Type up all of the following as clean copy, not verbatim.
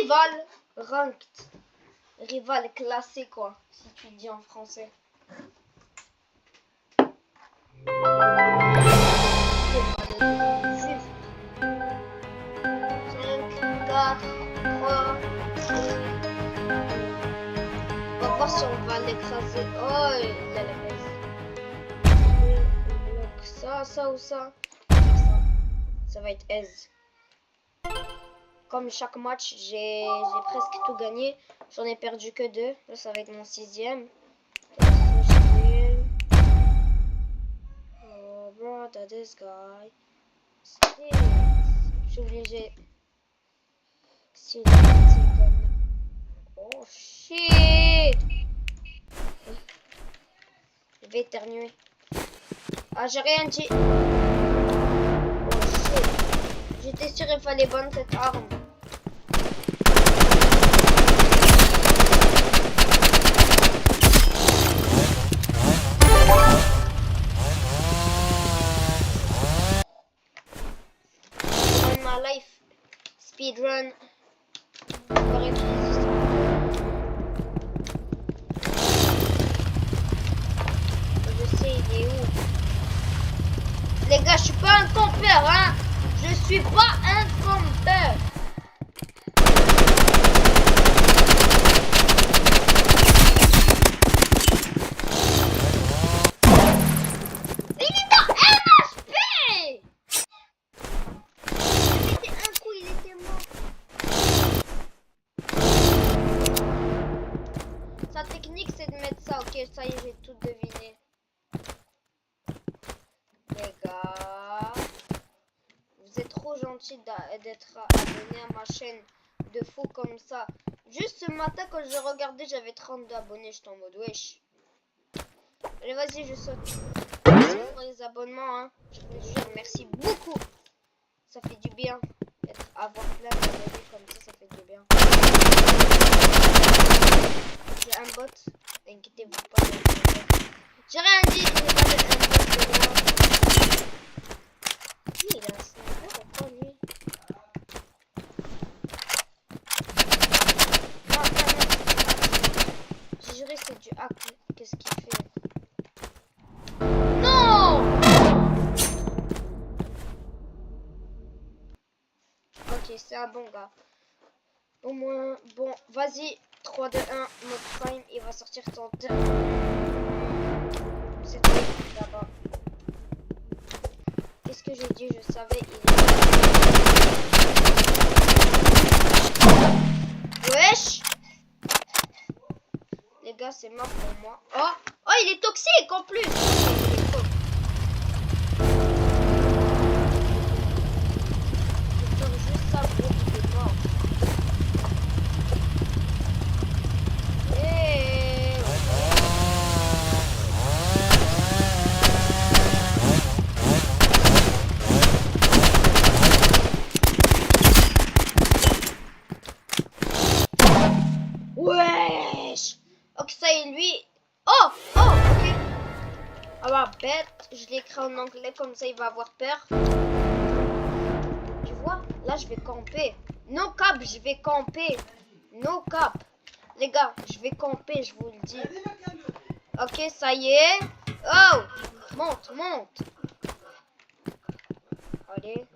rival ranked. Rival classé, quoi, si tu dis en français. 5, 4, 3, 2. On va voir si on va l'écraser. Oh, il a la baisse. Ça ou ça. Ça va être aise. Comme chaque match, j'ai presque tout gagné. J'en ai perdu que 2. Là, ça va être mon 6e. Oh, brother, this guy. Je suis obligé. Oh, shit. Je vais éternuer. Ah, j'ai rien dit. Oh, shit. J'étais sûr qu'il fallait prendre cette arme. Life speedrun. Je sais il est où. Les gars, je suis pas un campeur, hein. Je suis pas un campeur. Sa technique c'est de mettre ça, ok, ça y est, j'ai tout deviné. Les gars, vous êtes trop gentils d'être abonnés à ma chaîne de fou comme ça. Juste ce matin quand je regardais, j'avais 32 abonnés, j'étais en mode wesh. Allez, vas-y, je saute. Merci pour les abonnements, hein. Je vous jure, merci beaucoup. Ça fait du bien avoir plein d'abonnés comme ça fait du bien. J'ai un bot, inquiétez-vous pas. J'ai rien dit, il est pas un bot de moi. Il a un sniper ou quoi lui? Non, j'ai juré c'est du hack. Qu'est-ce qu'il fait? Non! Ok, c'est un bon gars. Au moins, bon, vas-y. 3, 2, 1, mode prime, il va sortir son dernier. C'était là-bas. Qu'est-ce que j'ai dit? Je savais, il est... Wesh! Les gars, c'est mort pour moi. Oh! Oh, il est toxique en plus! Juste ça, gros, il est mort. Wesh! Ok, ça et lui. Oh! Oh! Ok. Ah bah bête, je l'écris en anglais comme ça il va avoir peur. Tu vois? Là je vais camper. No cap, je vais camper. No cap. Les gars, je vais camper, je vous le dis. Ok, ça y est. Oh! Monte, monte. Allez.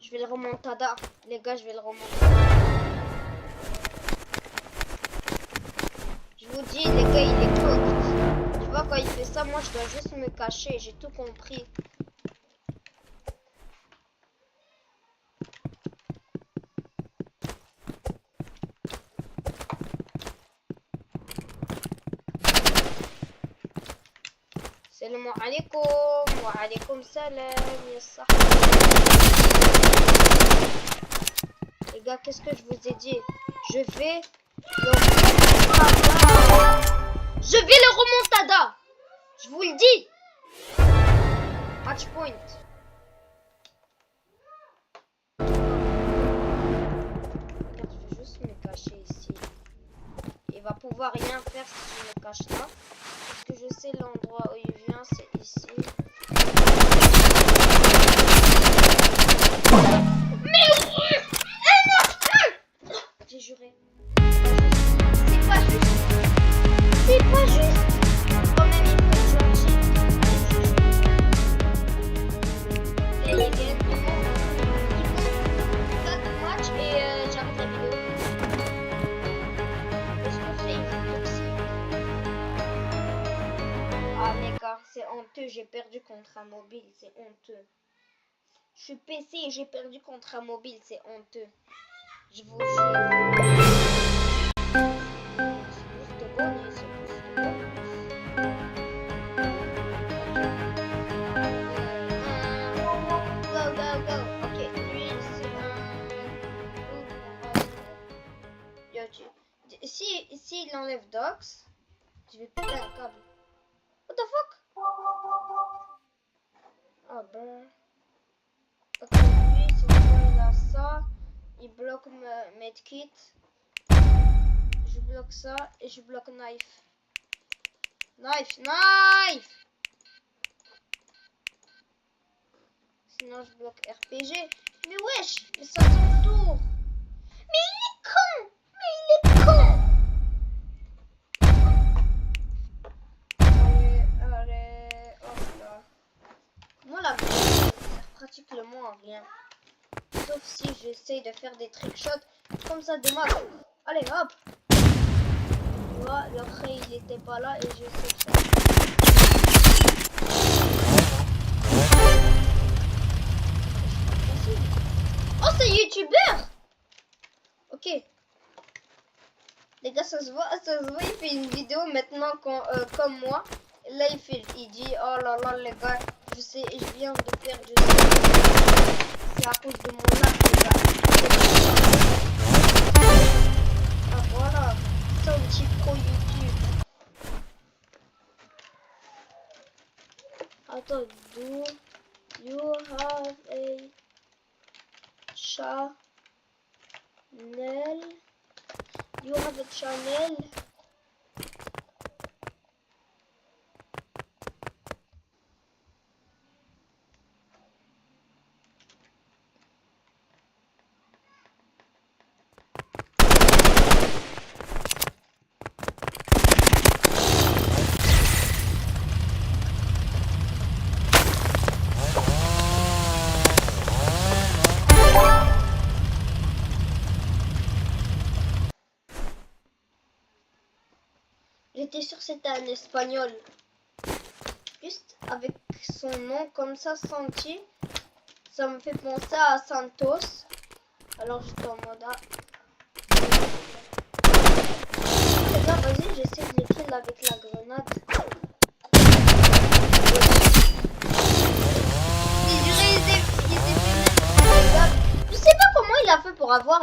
Je vais le remontada. Les gars, je vais le remonter. Je vous dis, les gars, il est cooked. Tu vois, quand il fait ça, moi, je dois juste me cacher. J'ai tout compris. Salam alaikum. Wa alaikum salam. Yes, les gars, qu'est-ce que je vous ai dit? Je vais le remontada. Je vais le remontada. Je vous le dis. Match point. Regarde, je vais juste me cacher ici. pouvoir rien faire si je me cache là. Parce que je sais l'endroit où il vient, c'est ici. Mais j'ai juré. C'est pas juste. C'est pas juste. Quand même, il faut être gentil. Et les games, ils font 4 matchs et j'arrête la vidéo. Est-ce qu'on fait une toxique? Ah les gars, c'est honteux, j'ai perdu contre un mobile, c'est honteux. Je suis PC et j'ai perdu contre un mobile, c'est honteux. Je vous jure. C'est juste bonus, c'est juste bonus. Go, go, go. Ok, lui c'est un... Yo, si il enlève Dox, je vais péter un câble. What the fuck? Oh ben. Ok, lui, c'est bon, il a ça. Il bloque medkit. Je bloque ça et je bloque knife. Knife, knife! Sinon, je bloque RPG. Mais wesh, mais ça s'entoure. Mais il est con! Mais il est con! Allez, hop là. Moi, la vie, ça sert pratiquement à rien. Sauf si j'essaye de faire des trickshots comme ça de maths. Allez, hop! Tu vois, le prêt il était pas là et j'essaie de faire. Oh, c'est youtubeur! Ok. Les gars, ça se voit, il fait une vidéo maintenant comme moi. Là, il dit, oh là là, les gars, je sais, je viens de perdre, je sais. C'est à cause de mon lag, les gars. Ah, voilà. C'est un petit pro YouTube. Attends, do you have a channel? You have a channel? J'étais sûre que c'était un espagnol. Juste avec son nom comme ça, Santi, ça me fait penser à Santos. Alors j'étais en mode ah. Les gars, vas-y, j'essaie de les kill avec la grenade. Je sais pas comment il a fait pour avoir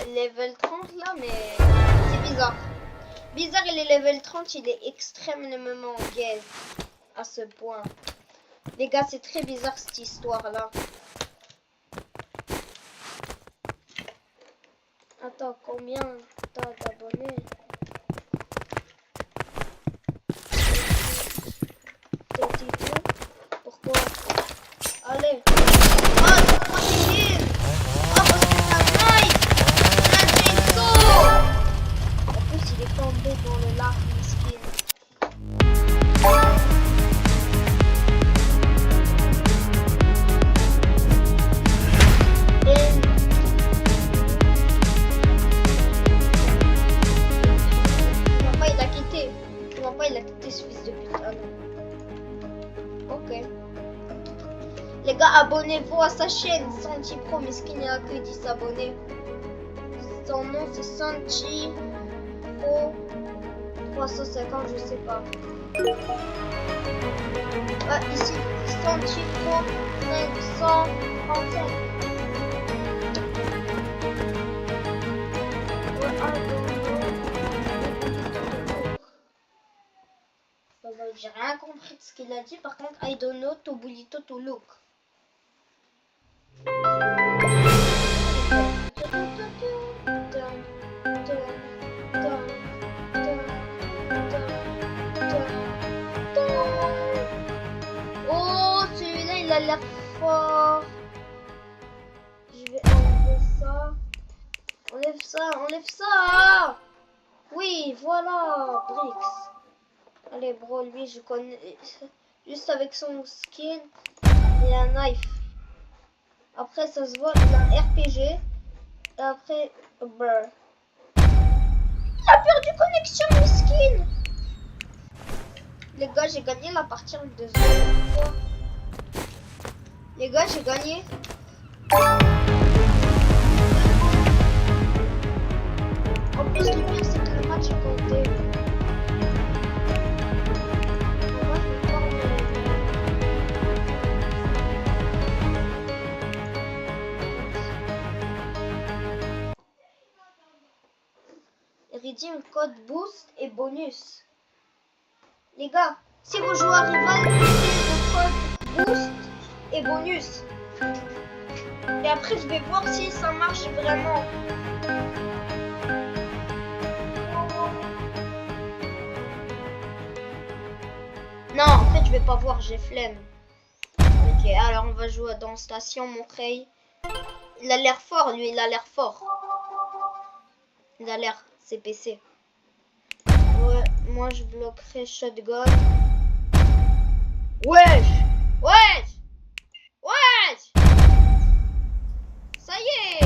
level 30 là, mais c'est bizarre. Bizarre, il est level 30, il est extrêmement gaze à ce point. Les gars, c'est très bizarre cette histoire-là. Attends, combien t'as d'abonnés? Pourquoi? Allez. Ah, c'est pas fini. Ah, parce que c'est un knife. Un chainsaw. En plus, il est tombé dans le lac, miskin. Il a quitté ce fils de pute. Ah non. Ok. Les gars, abonnez-vous à sa chaîne Santi Pro, mais ce qu'il n'y a que 10 abonnés. Son nom c'est Santi Pro 350, je sais pas. Ah, ici, Santi Pro 535. J'ai rien compris de ce qu'il a dit. Par contre, I don't know Tobulito to look. il a l'air fort. Je vais enlever ça. Enlève ça, enlève ça. Oui, voilà, Brix. Allez, bro, lui, je connais. Juste avec son skin et un knife. Après, ça se voit, il a un RPG. Et après, brr. Il a perdu connexion, skin. Les gars, j'ai gagné la partie en 2 secondes. Les gars, j'ai gagné. En plus, le pire, c'est que le match est compté. Moi, je vais voir Redeem code boost et bonus. Les gars, si vos joueurs rival utilisent le code boost et bonus. Et après, je vais voir si ça marche vraiment. Non, en fait, je vais pas voir, j'ai flemme. Ok, alors on va jouer dans Station Montreuil. Il a l'air fort, lui, il a l'air fort. Il a l'air CPC. Ouais, moi je bloquerai Shotgun. Wesh! Wesh! Wesh! Ça y est!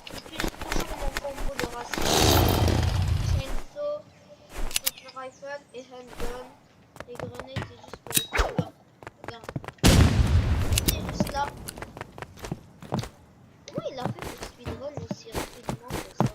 J'utilise toujours mon combo de racine. Chainsaw, sniper rifle et handgun. Les grenades c'est juste pour le coup. Regarde. C'est juste là. Comment il a fait pour speedrun aussi rapidement que ça?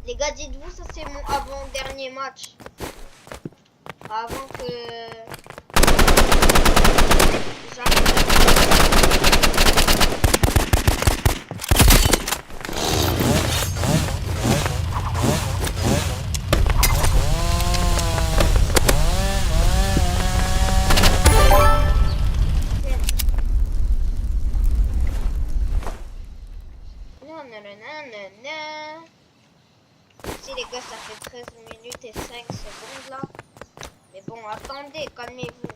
Les gars, dites-vous, ça c'est mon avant-dernier match. Avant que j'arrive. Si les gars, ça fait 13 minutes et 5 secondes là. Mais bon, attendez, calmez-vous.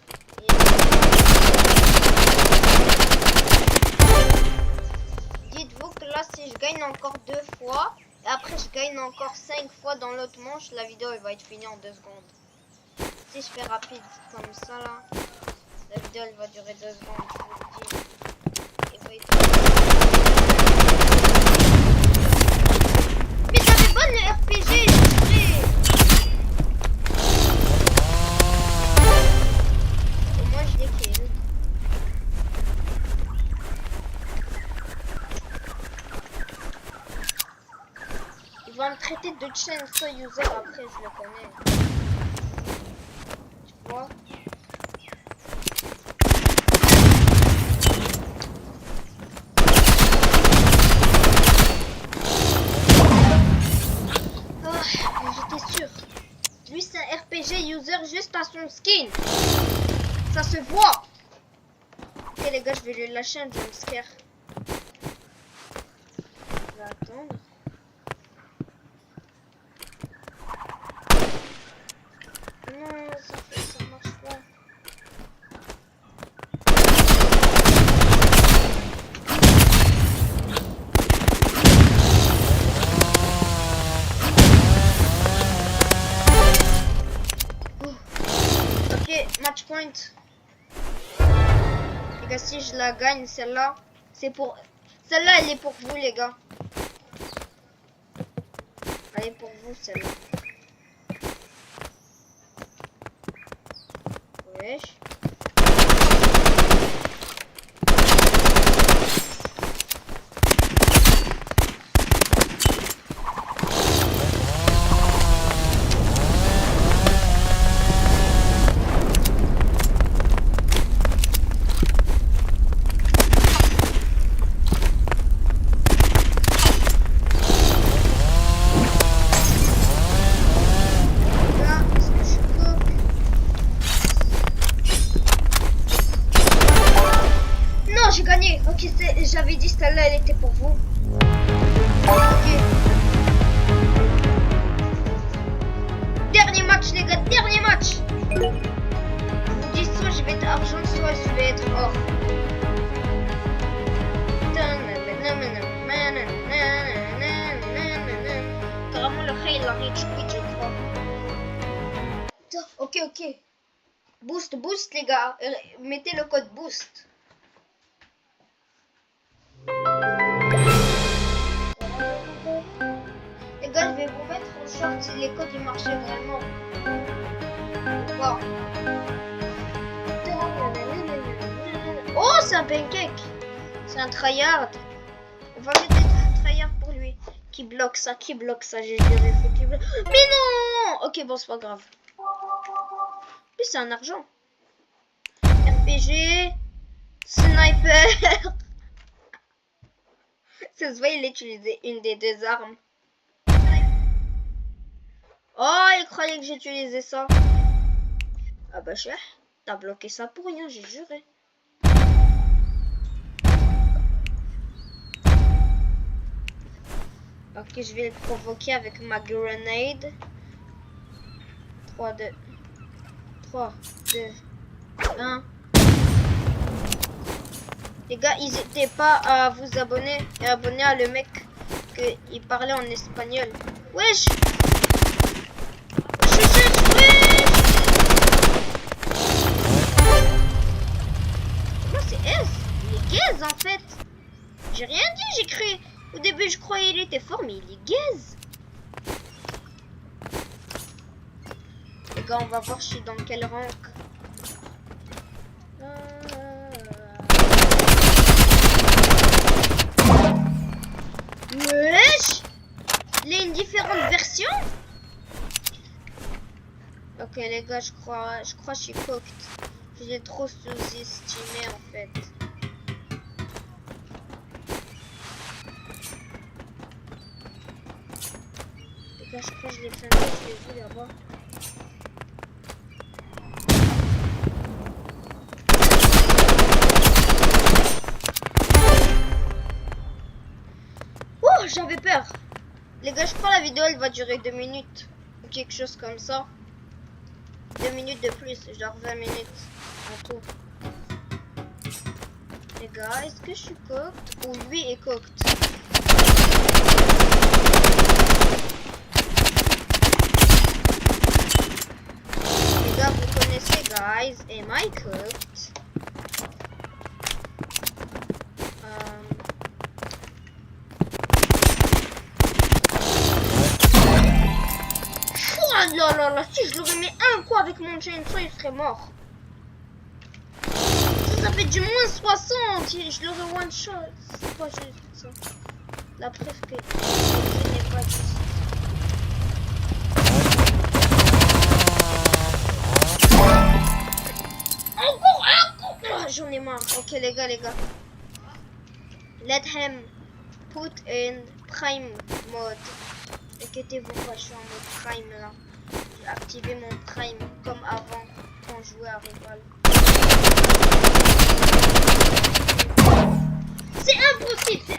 Dites-vous que là, si je gagne encore 2 fois, et après je gagne encore 5 fois dans l'autre manche, la vidéo elle va être finie en 2 secondes. Si je fais rapide comme ça là, la vidéo elle va durer 2 secondes, je vous le dis. Et va être... Mais j'avais pas le RPG, je sais. Au moins je l'ai kill. Il va me traiter de chainsaw user après, je le connais. Tu vois? J'étais sûr. Lui c'est un RPG user juste à son skin. Ça se voit. Ok les gars, je vais lui lâcher un jumpscare. Je vais attendre. Non, ça marche pas. Match point. Les gars, si je la gagne, celle-là, c'est pour... Celle-là, elle est pour vous, les gars. Elle est pour vous, celle-là. Wesh. Ok, j'avais dit celle-là, elle était pour vous. Ok. Dernier match, les gars, dernier match. Je vous dis, soit je vais être argent, soit je vais être or. Carrément, le rey, il a reach quit, je crois. Ok, ok. Boost, boost, les gars. Mettez le code boost. Les gars, je vais vous mettre en short si les codes ils marchaient vraiment. Bon. Oh, c'est un pancake. C'est un tryhard. On va mettre un tryhard pour lui. Qui bloque ça, j'ai juré. Faut qu'il bloque. Mais non. Ok, bon, c'est pas grave. Puis c'est un argent. RPG. Sniper. Ça se voit, il utilisait une des deux armes. Oh, il croyait que j'utilisais ça. Ah bah cher, t'as bloqué ça pour rien, j'ai juré. Ok, je vais le provoquer avec ma grenade. 3, 2, 1. Les gars, n'hésitez pas à vous abonner et abonner à le mec qui parlait en espagnol. Wesh! Comment c'est S? Il est gaze en fait. J'ai rien dit, j'ai cru. Au début, je croyais qu'il était fort, mais il est gaze. Les gars, on va voir je suis dans quel rank. Wesh! Il y a une différente version. Ok les gars, je crois que je suis cooked. Je l'ai trop sous-estimé en fait. Les gars, je crois que je l'ai fait un peu, je l'ai vu là-bas. Oh, j'avais peur. Les gars, je crois la vidéo elle va durer 2 minutes. Ou quelque chose comme ça. 2 minutes de plus, genre 20 minutes en tout. Les gars, est-ce que je suis cooked ou lui est cooked? Les gars, vous connaissez, guys, am I cooked? Oh là là là, si je l'aurais mis un coup avec mon chainsaw, il serait mort. Ça fait du moins 60, je l'aurais one shot. C'est pas juste ça. La preuve que ce n'est pas juste. Encore. Oh, j'en ai marre. Ok les gars. Let him put in prime mode. Inquiétez-vous pas, je suis en mode prime là. J'ai activé mon prime comme avant quand on jouait à Rival. C'est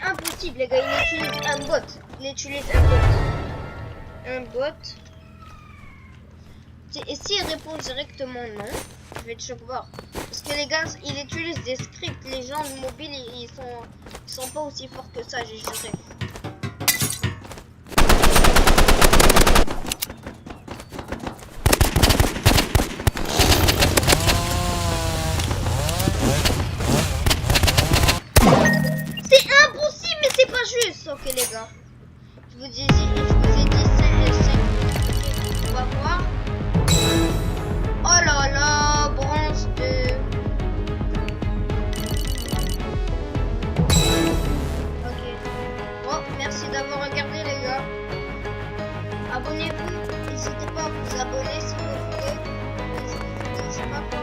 impossible les gars, il utilise un bot. Et s'il répond directement non, je vais te choquer. Parce que les gars, il utilise des scripts, les gens de mobile, ils sont pas aussi forts que ça, j'ai juré. Ok les gars, je vous ai dit 5. On va voir. Oh là là, bronze 2. Ok. Bon, merci d'avoir regardé les gars. Abonnez-vous, n'hésitez pas à vous abonner si vous voulez. Je sais pas quoi.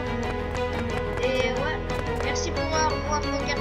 Et ouais, merci pour avoir regardé.